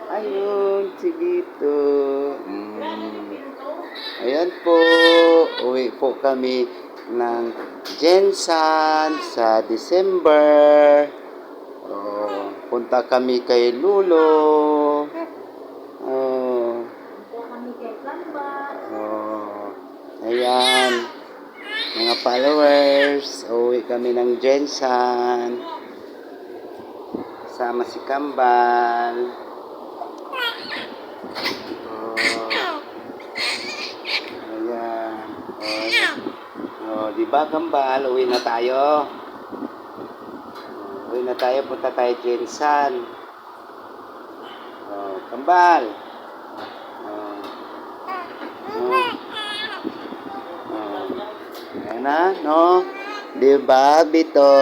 Ayun, sige to. Ayan po, uwi po kami ng Jensan sa December. Punta kami kay Lulo. Ayan, mga followers, uwi kami ng Jensan. Sama si Kambal. Di ba Kambal, uwi na tayo. Uwi na tayo, punta tayo Jensan. Kambal. Ayan na, no? Di ba, Bito?